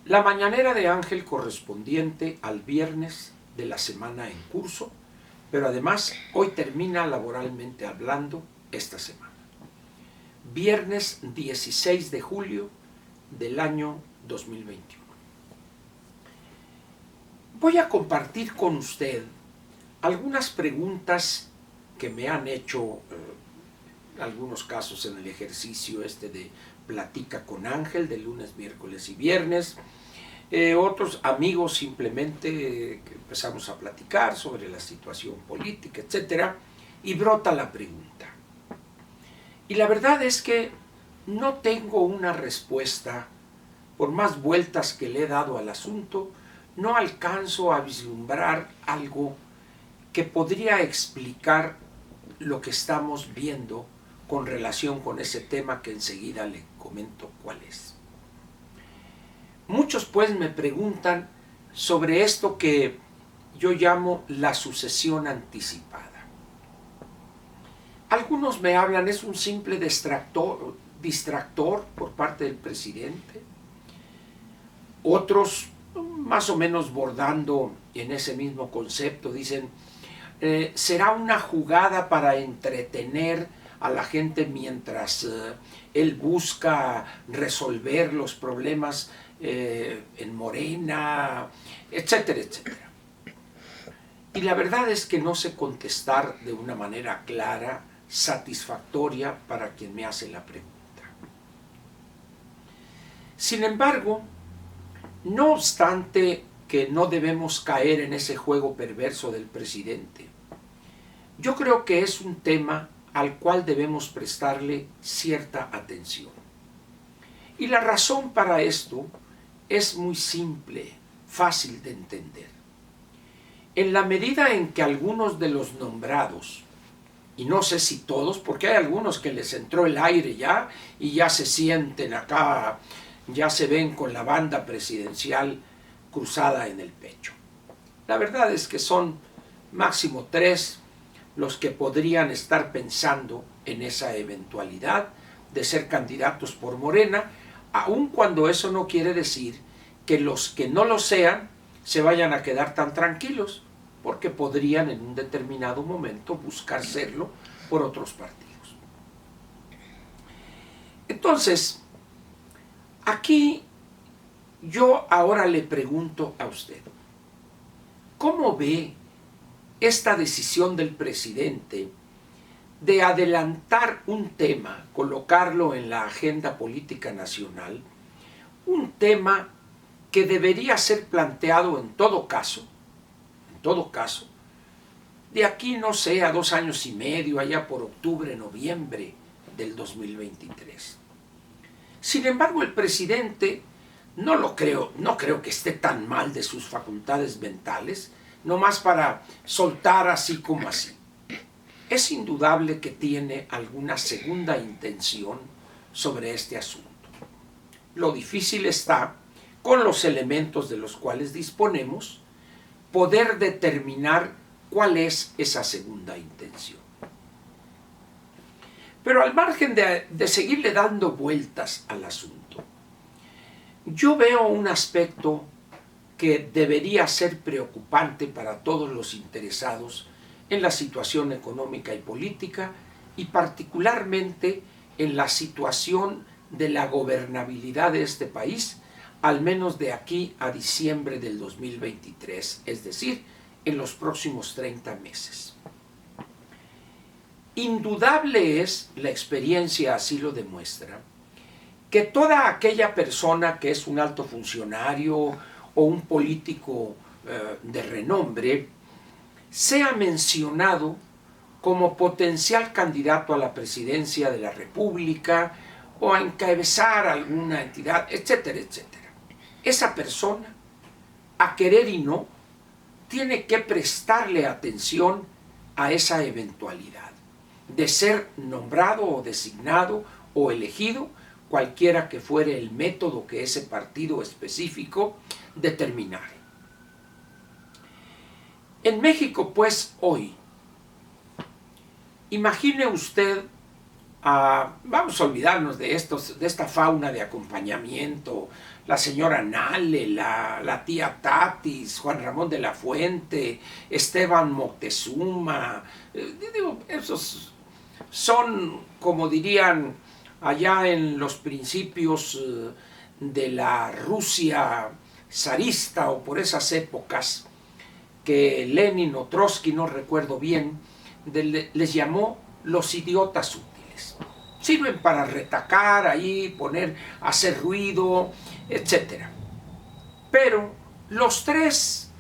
La mañanera de Ángel correspondiente al viernes de la semana en curso, pero además hoy termina laboralmente hablando esta semana. Viernes 16 de julio del año 2021. Voy a compartir con usted algunas preguntas que me han hecho algunos casos en el ejercicio de Platica con Ángel de lunes, miércoles y viernes. Otros amigos simplemente que empezamos a platicar sobre la situación política, etc. Y brota la pregunta. Y la verdad es que no tengo una respuesta, por más vueltas que le he dado al asunto, no alcanzo a vislumbrar algo que podría explicar lo que estamos viendo con relación con ese tema que enseguida le comento cuál es. Muchos pues me preguntan sobre esto que yo llamo la sucesión anticipada. Algunos me hablan, es un simple distractor por parte del presidente. Otros, más o menos bordando en ese mismo concepto, dicen, será una jugada para entretener a la gente mientras él busca resolver los problemas en Morena, etcétera, etcétera. Y la verdad es que no sé contestar de una manera clara, satisfactoria para quien me hace la pregunta. Sin embargo, no obstante que no debemos caer en ese juego perverso del presidente, yo creo que es un tema al cual debemos prestarle cierta atención. Y la razón para esto es muy simple, fácil de entender. En la medida en que algunos de los nombrados, y no sé si todos, porque hay algunos que les entró el aire ya y ya se sienten acá, ya se ven con la banda presidencial cruzada en el pecho. La verdad es que son máximo 3 los que podrían estar pensando en esa eventualidad de ser candidatos por Morena, aun cuando eso no quiere decir que los que no lo sean se vayan a quedar tan tranquilos, porque podrían en un determinado momento buscar serlo por otros partidos. Entonces, aquí yo ahora le pregunto a usted, ¿cómo ve esta decisión del presidente de adelantar un tema, colocarlo en la agenda política nacional, un tema que debería ser planteado en todo caso, de aquí, no sé, a 2 años y medio, allá por octubre, noviembre del 2023. Sin embargo, el presidente no creo que esté tan mal de sus facultades mentales, nomás para soltar así como así. Es indudable que tiene alguna segunda intención sobre este asunto. Lo difícil está, con los elementos de los cuales disponemos, poder determinar cuál es esa segunda intención. Pero al margen de seguirle dando vueltas al asunto, yo veo un aspecto que debería ser preocupante para todos los interesados en la situación económica y política, y particularmente en la situación de la gobernabilidad de este país, al menos de aquí a diciembre del 2023, es decir, en los próximos 30 meses. Indudable es, la experiencia así lo demuestra, que toda aquella persona que es un alto funcionario o un político de renombre sea mencionado como potencial candidato a la presidencia de la República o a encabezar alguna entidad, etcétera, etcétera. Esa persona, a querer y no, tiene que prestarle atención a esa eventualidad de ser nombrado o designado o elegido, cualquiera que fuere el método que ese partido específico determinare. En México, pues, hoy, imagine usted vamos a olvidarnos de esta fauna de acompañamiento, la señora Nale, la tía Tatis, Juan Ramón de la Fuente, Esteban Moctezuma, esos son, como dirían allá en los principios de la Rusia zarista o por esas épocas, que Lenin o Trotsky, no recuerdo bien, les llamó los idiotas útiles. Sirven para retacar ahí, hacer ruido, etc. Pero los tres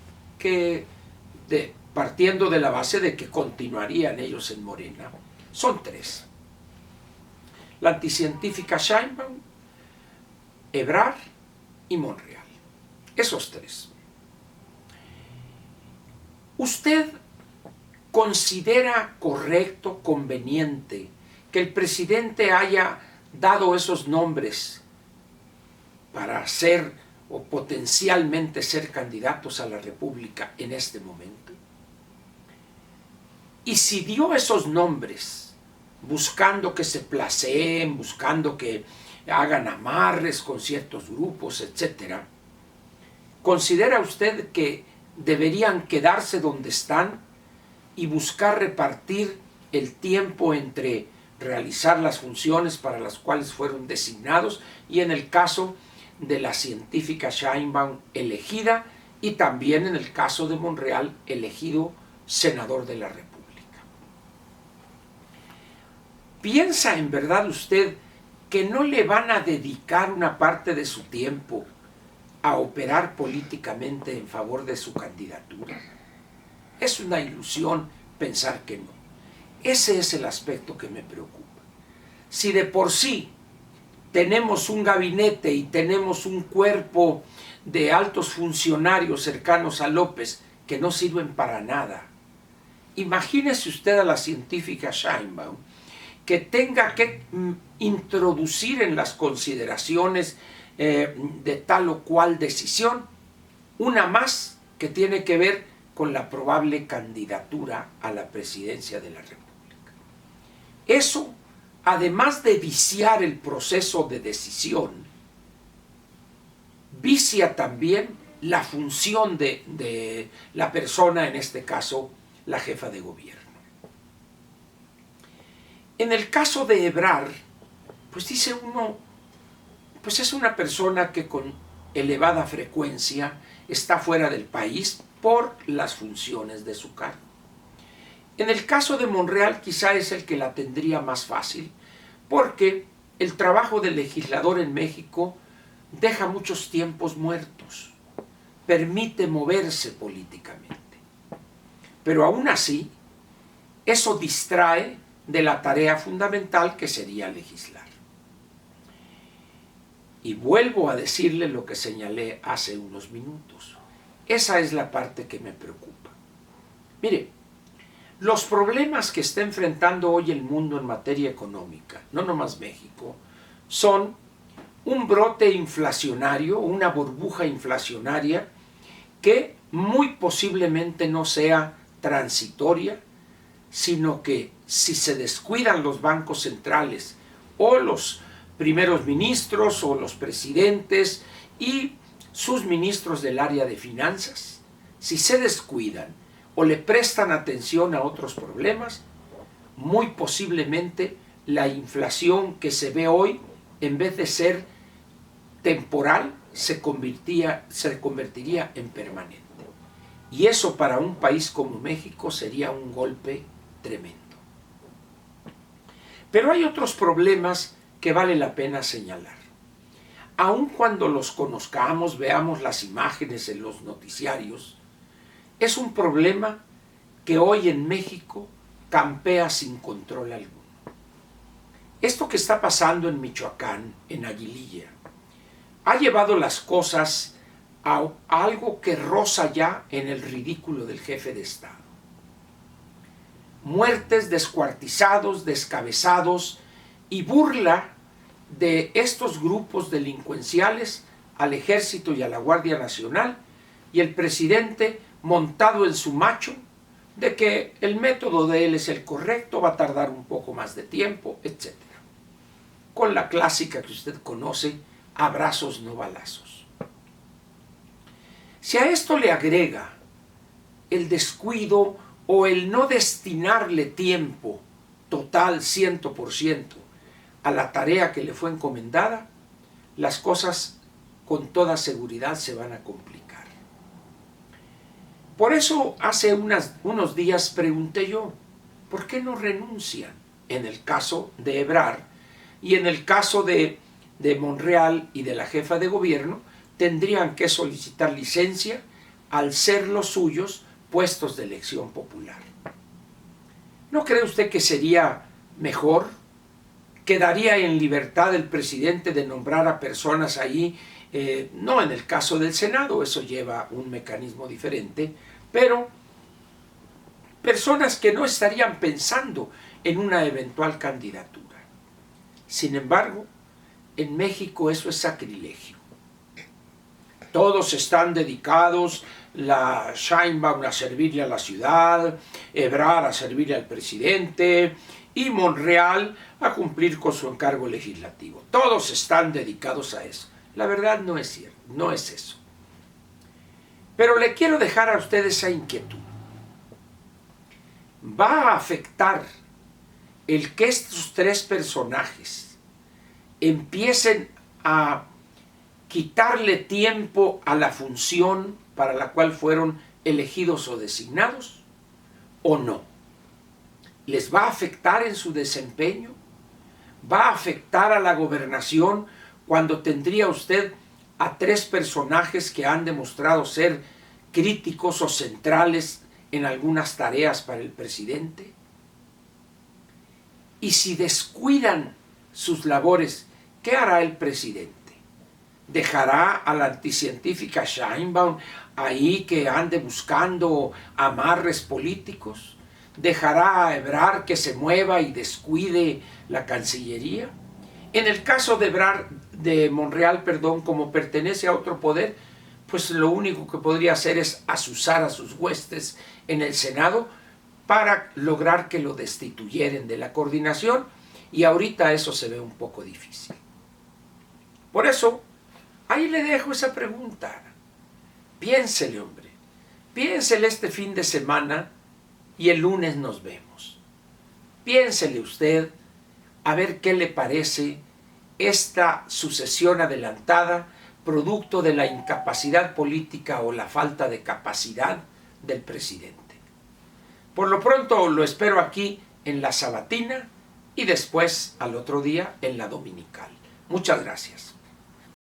partiendo de la base de que continuarían ellos en Morena, son tres. La anticientífica Sheinbaum, Ebrard y Monreal. Esos tres. ¿Usted considera correcto, conveniente, que el presidente haya dado esos nombres para ser o potencialmente ser candidatos a la República en este momento? Y si dio esos nombres buscando que se placeen, buscando que hagan amarres con ciertos grupos, etc., ¿considera usted que deberían quedarse donde están y buscar repartir el tiempo entre realizar las funciones para las cuales fueron designados y en el caso de la científica Sheinbaum elegida y también en el caso de Monreal elegido senador de la República? ¿Piensa en verdad usted que no le van a dedicar una parte de su tiempo a operar políticamente en favor de su candidatura? Es una ilusión pensar que no. Ese es el aspecto que me preocupa. Si de por sí tenemos un gabinete y tenemos un cuerpo de altos funcionarios cercanos a López que no sirven para nada, imagínese usted a la científica Sheinbaum que tenga que introducir en las consideraciones de tal o cual decisión una más que tiene que ver con la probable candidatura a la presidencia de la República. Eso, además de viciar el proceso de decisión, vicia también la función de la persona, en este caso, la jefa de gobierno. En el caso de Ebrard, pues dice uno, pues es una persona que con elevada frecuencia está fuera del país por las funciones de su cargo. En el caso de Monreal quizá es el que la tendría más fácil, porque el trabajo del legislador en México deja muchos tiempos muertos, permite moverse políticamente. Pero aún así, eso distrae de la tarea fundamental que sería legislar. Y vuelvo a decirle lo que señalé hace unos minutos. Esa es la parte que me preocupa. Mire, los problemas que está enfrentando hoy el mundo en materia económica, no nomás México, son un brote inflacionario, una burbuja inflacionaria que muy posiblemente no sea transitoria, sino que si se descuidan los bancos centrales o los primeros ministros o los presidentes y sus ministros del área de finanzas, si se descuidan o le prestan atención a otros problemas, muy posiblemente la inflación que se ve hoy, en vez de ser temporal, se convertiría en permanente. Y eso para un país como México sería un golpe tremendo. Pero hay otros problemas que vale la pena señalar. Aun cuando los conozcamos, veamos las imágenes en los noticiarios, es un problema que hoy en México campea sin control alguno. Esto que está pasando en Michoacán, en Aguililla, ha llevado las cosas a algo que roza ya en el ridículo del jefe de Estado. Muertes, descuartizados, descabezados y burla de estos grupos delincuenciales al Ejército y a la Guardia Nacional, y el presidente montado en su macho de que el método de él es el correcto, va a tardar un poco más de tiempo, etc. con la clásica que usted conoce, abrazos no balazos. Si a esto le agrega el descuido o el no destinarle tiempo total 100% a la tarea que le fue encomendada, las cosas con toda seguridad se van a complicar. Por eso hace unos días pregunté yo, ¿por qué no renuncian? En el caso de Ebrard y en el caso de Monreal y de la jefa de gobierno, tendrían que solicitar licencia al ser los suyos puestos de elección popular. ¿No cree usted que sería mejor? ¿Quedaría en libertad el presidente de nombrar a personas ahí? No en el caso del Senado, eso lleva un mecanismo diferente, pero personas que no estarían pensando en una eventual candidatura. Sin embargo, en México eso es sacrilegio. Todos están dedicados, la Sheinbaum a servirle a la ciudad, Ebrard a servirle al presidente y Monreal a cumplir con su encargo legislativo. Todos están dedicados a eso. La verdad no es cierto, no es eso. Pero le quiero dejar a usted esa inquietud. ¿Va a afectar el que estos tres personajes empiecen a quitarle tiempo a la función para la cual fueron elegidos o designados, o no? ¿Les va a afectar en su desempeño? ¿Va a afectar a la gobernación cuando tendría usted a tres personajes que han demostrado ser críticos o centrales en algunas tareas para el presidente? Y si descuidan sus labores, ¿qué hará el presidente? ¿Dejará a la anticientífica Sheinbaum ahí que ande buscando amarres políticos? ¿Dejará a Ebrard que se mueva y descuide la Cancillería? En el caso de Monreal, como pertenece a otro poder, pues lo único que podría hacer es azuzar a sus huestes en el Senado para lograr que lo destituyeran de la coordinación, y ahorita eso se ve un poco difícil. Por eso, ahí le dejo esa pregunta. Piénsele, hombre. Piénsele este fin de semana y el lunes nos vemos. Piénsele usted a ver qué le parece esta sucesión adelantada, producto de la incapacidad política o la falta de capacidad del presidente. Por lo pronto lo espero aquí en la sabatina y después al otro día en la dominical. Muchas gracias.